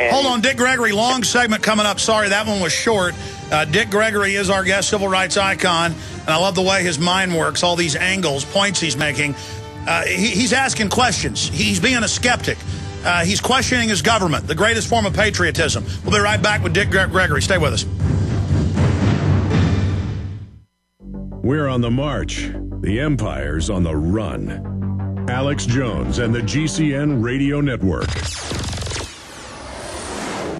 Hold on, Dick Gregory, long segment coming up. Sorry, that one was short. Dick Gregory is our guest civil rights icon, and I love the way his mind works, all these angles, points he's making. He's asking questions. He's being a skeptic. He's questioning his government, the greatest form of patriotism. We'll be right back with Dick Gregory. Stay with us. We're on the march. The empire's on the run. Alex Jones and the GCN Radio Network.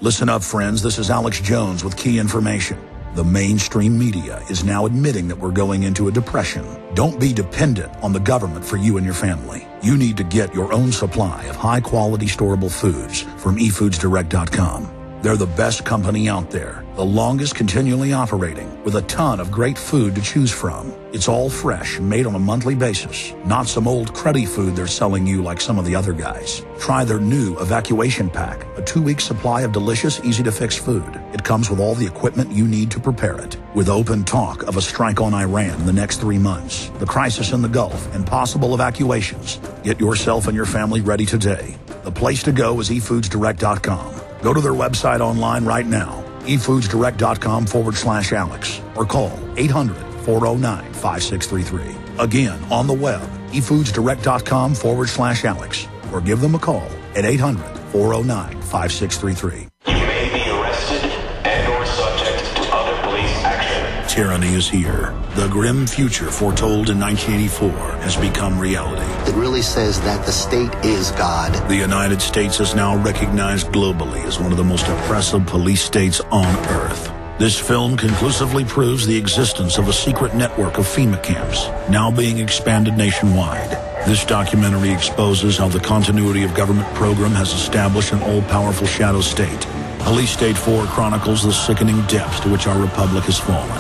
Listen up, friends. This is Alex Jones with key information. The mainstream media is now admitting that we're going into a depression. Don't be dependent on the government for you and your family. You need to get your own supply of high-quality storable foods from efoodsdirect.com. They're the best company out there, the longest continually operating, with a ton of great food to choose from. It's all fresh, made on a monthly basis, not some old cruddy food they're selling you like some of the other guys. Try their new evacuation pack, a 2-week supply of delicious, easy-to-fix food. It comes with all the equipment you need to prepare it. With open talk of a strike on Iran in the next 3 months, the crisis in the Gulf, and possible evacuations, get yourself and your family ready today. The place to go is efoodsdirect.com. Go to their website online right now, efoodsdirect.com/Alex, or call 800-409-5633. Again, on the web, efoodsdirect.com/Alex, or give them a call at 800-409-5633. You may be arrested and/or subject to other police action. Tyranny is here. The grim future foretold in 1984 has become reality. It really says that the state is God. The United States is now recognized globally as one of the most oppressive police states on earth. This film conclusively proves the existence of a secret network of FEMA camps, now being expanded nationwide. This documentary exposes how the continuity of government program has established an all-powerful shadow state. Police State 4 chronicles the sickening depths to which our republic has fallen.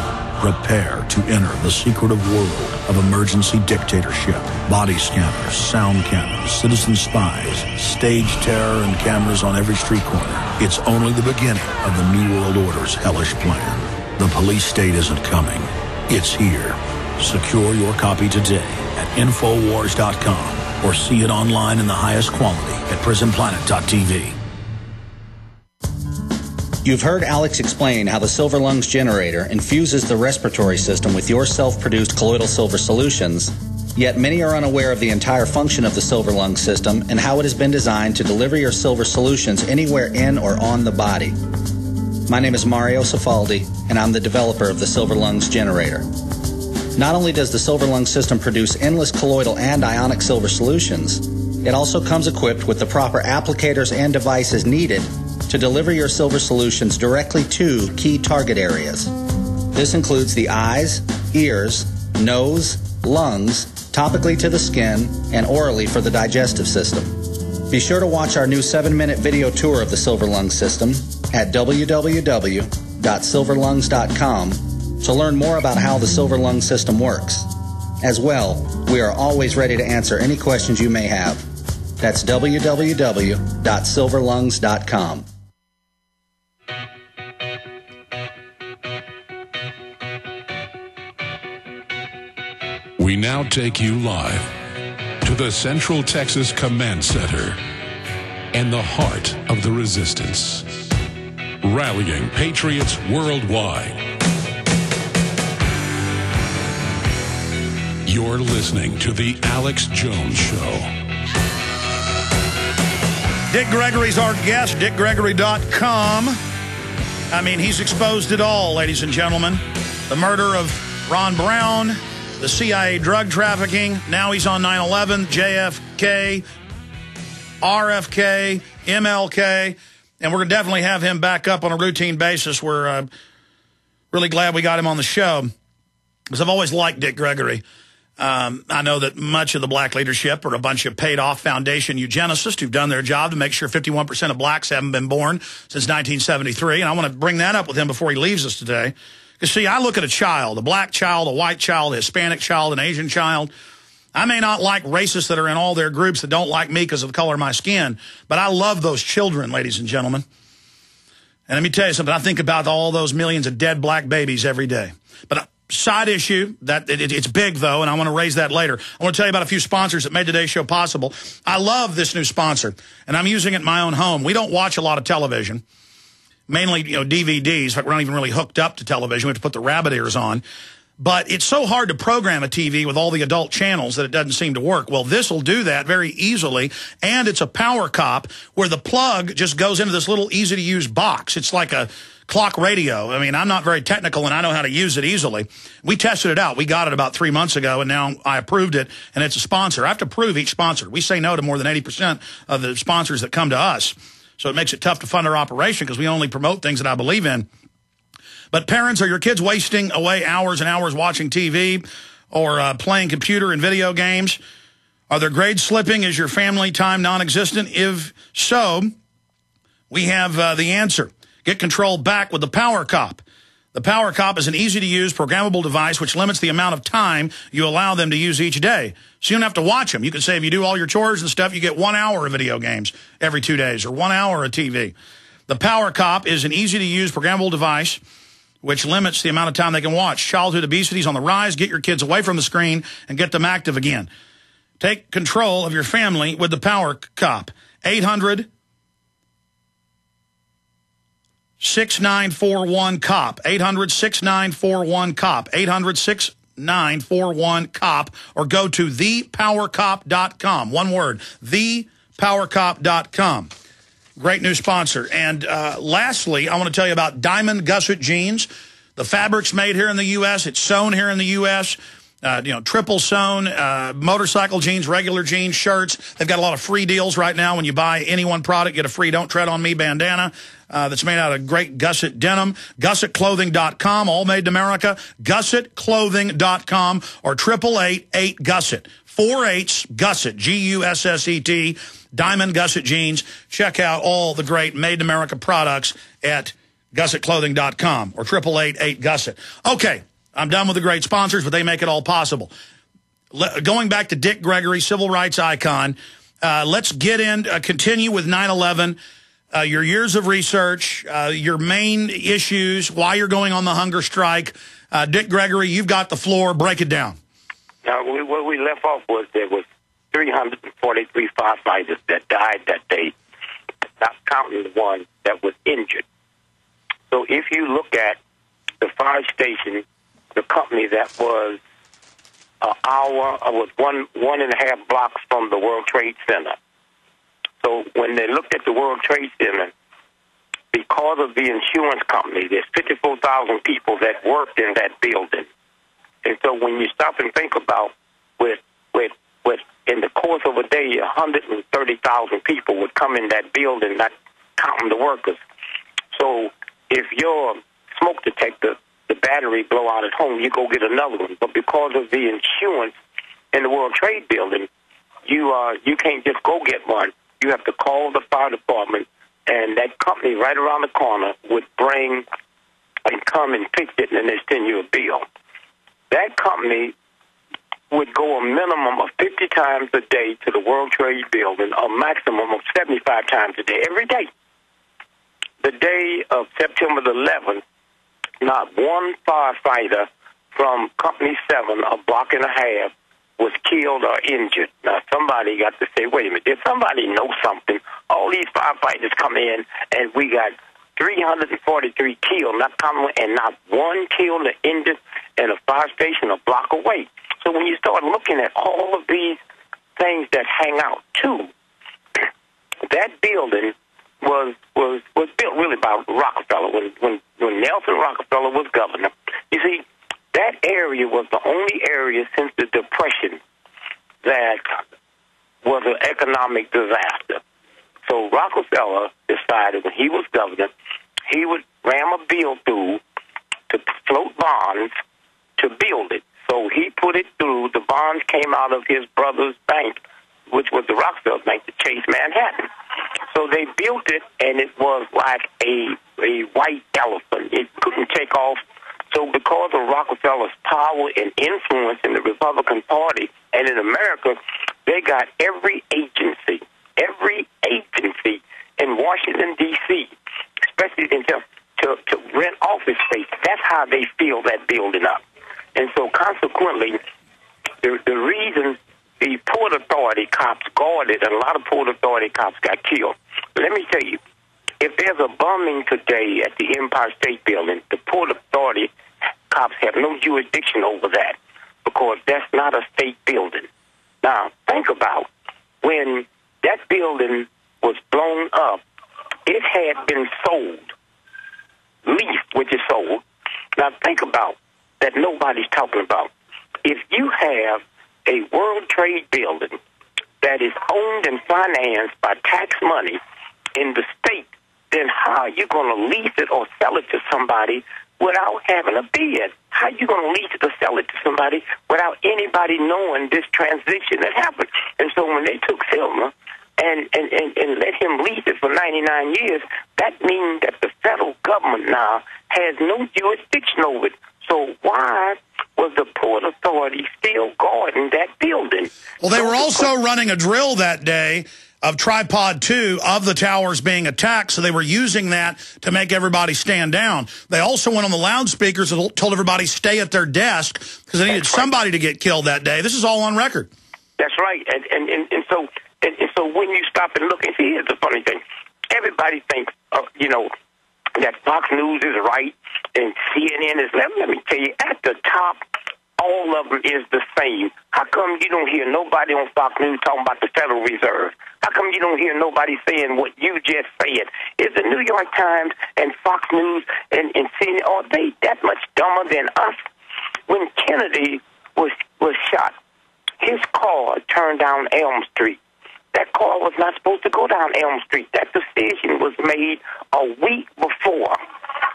Prepare to enter the secretive world of emergency dictatorship. Body scanners, sound cannons, citizen spies, stage terror, and cameras on every street corner. It's only the beginning of the New World Order's hellish plan. The police state isn't coming. It's here. Secure your copy today at Infowars.com or see it online in the highest quality at PrisonPlanet.tv. You've heard Alex explain how the Silver Lungs generator infuses the respiratory system with your self-produced colloidal silver solutions, yet many are unaware of the entire function of the Silver Lungs system and how it has been designed to deliver your silver solutions anywhere in or on the body. My name is Mario Cifaldi, and I'm the developer of the Silver Lungs generator. Not only does the Silver Lungs system produce endless colloidal and ionic silver solutions, it also comes equipped with the proper applicators and devices needed to deliver your silver solutions directly to key target areas. This includes the eyes, ears, nose, lungs, topically to the skin, and orally for the digestive system. Be sure to watch our new 7-minute video tour of the Silver Lungs system at www.silverlungs.com to learn more about how the Silver Lungs system works. As well, we are always ready to answer any questions you may have. That's www.silverlungs.com. We now take you live to the Central Texas Command Center and the heart of the resistance, rallying patriots worldwide. You're listening to The Alex Jones Show. Dick Gregory's our guest, dickgregory.com. I mean, he's exposed it all, ladies and gentlemen. The murder of Ron Brown, the CIA drug trafficking. Now he's on 9/11, JFK, RFK, MLK. And we're going to definitely have him back up on a routine basis. We're really glad we got him on the show, because I've always liked Dick Gregory. I know that much of the black leadership are a bunch of paid-off foundation eugenicists who've done their job to make sure 51% of blacks haven't been born since 1973. And I want to bring that up with him before he leaves us today. Because, see, I look at a child, a black child, a white child, a Hispanic child, an Asian child. I may not like racists that are in all their groups that don't like me because of the color of my skin, but I love those children, ladies and gentlemen. And let me tell you something. I think about all those millions of dead black babies every day. But side issue, that it's big, though, and I want to raise that later. I want to tell you about a few sponsors that made today's show possible. I love this new sponsor, and I'm using it in my own home. We don't watch a lot of television, mainly DVDs. In fact, we're not even really hooked up to television. We have to put the rabbit ears on. But it's so hard to program a TV with all the adult channels that it doesn't seem to work. Well, this will do that very easily, and it's a power cop where the plug just goes into this little easy-to-use box. It's like a clock radio. I mean, I'm not very technical, and I know how to use it easily. We tested it out. We got it about 3 months ago, and now I approved it, and it's a sponsor. I have to approve each sponsor. We say no to more than 80% of the sponsors that come to us, so it makes it tough to fund our operation because we only promote things that I believe in. But parents, are your kids wasting away hours and hours watching TV or playing computer and video games? Are their grades slipping? Is your family time non-existent? If so, we have the answer. Get control back with the Power Cop. The Power Cop is an easy-to-use programmable device which limits the amount of time you allow them to use each day. So you don't have to watch them. You can say if you do all your chores and stuff, you get 1 hour of video games every 2 days or 1 hour of TV. The Power Cop is an easy-to-use programmable device which limits the amount of time they can watch. Childhood obesity is on the rise. Get your kids away from the screen and get them active again. Take control of your family with the Power Cop. 800-6941-COP. 800-6941-COP. 800-6941-COP. Or go to thepowercop.com. One word, thepowercop.com. Great new sponsor. And lastly, I want to tell you about Diamond Gusset Jeans. The fabric's made here in the U.S. It's sewn here in the U.S. Triple sewn, motorcycle jeans, regular jeans, shirts. They've got a lot of free deals right now. When you buy any one product, get a free Don't Tread on Me bandana that's made out of great gusset denim. GussetClothing.com, all made in America. GussetClothing.com or 888-8-GUSSET. 4-8 Gusset, G-U-S-S-E-T. Diamond Gusset Jeans. Check out all the great made-in-America products at GussetClothing.com or 888-8-GUSSET. Okay, I'm done with the great sponsors, but they make it all possible. Going back to Dick Gregory, civil rights icon, let's continue with 9/11, your years of research, your main issues, why you're going on the hunger strike. Dick Gregory, you've got the floor. Break it down. Now, what we left off was there was 343 firefighters that died that day, not counting the one that was injured. So if you look at the fire station, the company that was was 1.5 blocks from the World Trade Center. So when they looked at the World Trade Center, because of the insurance company, there's 54,000 people that worked in that building. And so when you stop and think about with in the course of a day, 130,000 people would come in that building, not counting the workers. So if your smoke detector, the battery blow out at home, you go get another one. But because of the insurance in the World Trade Building, you can't just go get one. You have to call the fire department, and that company right around the corner would bring and come and fix it, and they send you a bill. That company would go a minimum of 50 times a day to the World Trade Building, a maximum of 75 times a day, every day. The day of September the 11th, not one firefighter from Company 7, a block and a half, was killed or injured. Now, somebody got to say, wait a minute, did somebody know something? All these firefighters come in, and we got 343 killed, not common, and not one killed or injured in a fire station a block away. So when you start looking at all of these things that hang out, too, that building was built really by Rockefeller. When Nelson Rockefeller was governor, you see, that area was the only area since the Depression that was an economic disaster. So Rockefeller decided when he was governor, he would ram a bill through to float bonds to build it. So he put it through. The bonds came out of his brother's bank, which was the Rockefeller Bank, to Chase Manhattan. So they built it, and it was like a white elephant. It couldn't take off. So because of Rockefeller's power and influence in the Republican Party and in America, they got every agency in Washington, D.C., especially to rent office space. That's how they fill that building up. And so consequently, the reason the Port Authority cops guarded, and a lot of Port Authority cops got killed. Let me tell you, if there's a bombing today at the Empire State Building, the Port Authority cops have no jurisdiction over that because that's not a state building. Now, think about when that building was blown up, it had been sold, leased, which is sold. Now, think about that nobody's talking about. If you have a World Trade building that is owned and financed by tax money in the state, then how are you going to lease it or sell it to somebody without having a bid? How are you going to lease it or sell it to somebody without anybody knowing this transition that happened? And so when they took Selma and let him lease it for 99 years, that means that the federal government now has no jurisdiction over it. So why was the Port Authority still guarding that building? Well, they were also running a drill that day of Tripod 2 of the towers being attacked, so they were using that to make everybody stand down. They also went on the loudspeakers and told everybody stay at their desk because they needed somebody to get killed that day. This is all on record. That's right. And so when you stop and look, and see, here's the funny thing. Everybody thinks, that Fox News is right and CNN is left. Let me tell you, at the top, all of them is the same. How come you don't hear nobody on Fox News talking about the Federal Reserve? How come you don't hear nobody saying what you just said? Is the New York Times and Fox News and CNN, are they that much dumber than us? When Kennedy was shot, his car turned down Elm Street. That car was not supposed to go down Elm Street. That decision was made a week before.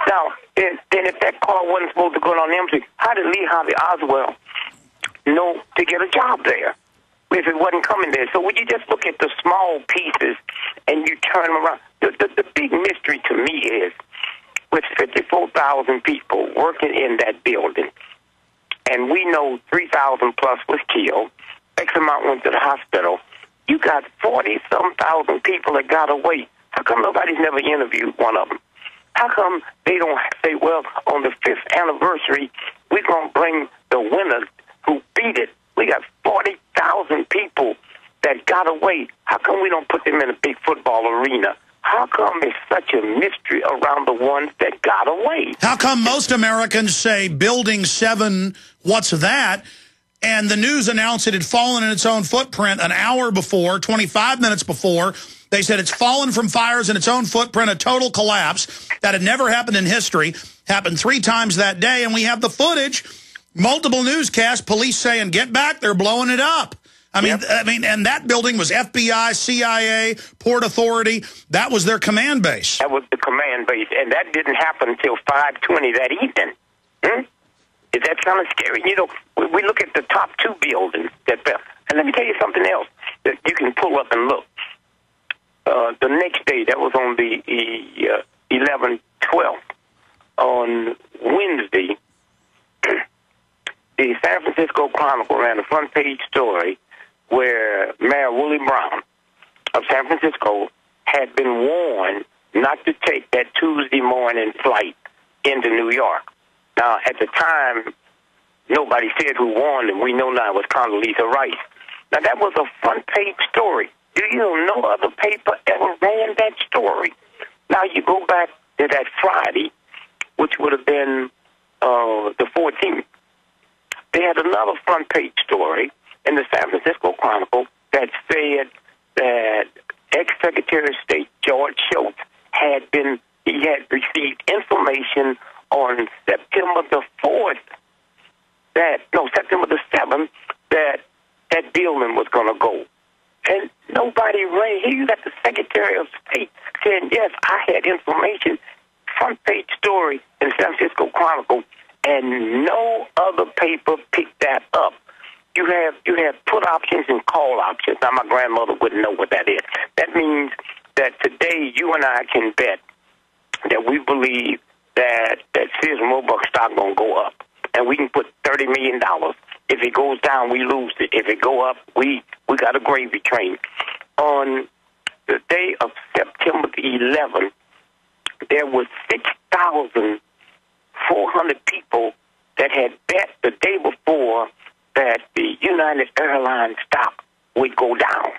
Now, then if that car wasn't supposed to go down Elm Street, how did Lee Harvey Oswald know to get a job there if it wasn't coming there? So when you just look at the small pieces and you turn them around, the big mystery to me is with 54,000 people working in that building, and we know 3,000 plus was killed, X amount went to the hospital, you got 40-some thousand people that got away. How come nobody's never interviewed one of them? How come they don't say, well, on the 5th anniversary, we're going to bring the winner who beat it? We got 40,000 people that got away. How come we don't put them in a big football arena? How come it's such a mystery around the ones that got away? How come most Americans say Building 7, what's that? And the news announced it had fallen in its own footprint an hour before, 25 minutes before. They said it's fallen from fires in its own footprint, a total collapse. That had never happened in history. Happened 3 times that day, and we have the footage. Multiple newscasts, police saying, get back, they're blowing it up. I mean, and that building was FBI, CIA, Port Authority. That was their command base. That was the command base, and that didn't happen until 5:20 that evening. Is that kind of scary? You know, we look at the top 2 buildings that fell. And let me tell you something else that you can pull up and look. The next day, that was on the 11/12th, on Wednesday, the San Francisco Chronicle ran a front page story where Mayor Willie Brown of San Francisco had been warned not to take that Tuesday morning flight into New York. Now, at the time, nobody said who warned him. We know now it was Condoleezza Rice. Now, that was a front-page story. You know, no other paper ever ran that story. Now, you go back to that Friday, which would have been the 14th. They had another front-page story in the San Francisco Chronicle that said that ex-Secretary of State George Shultz had received information on September the 4th, September the 7th, that building was going to go. And nobody ran. Here you got the Secretary of State saying, yes, I had information. Front page story in the San Francisco Chronicle, and no other paper picked that up. You have put options and call options. Now, my grandmother wouldn't know what that is. That means that today you and I can bet that we believe that Sears and Roebuck stock going to go up, and we can put $30 million. If it goes down, we lose it. If it go up, we got a gravy train. On the day of September the 11th, there was 6,400 people that had bet the day before that the United Airlines stock would go down.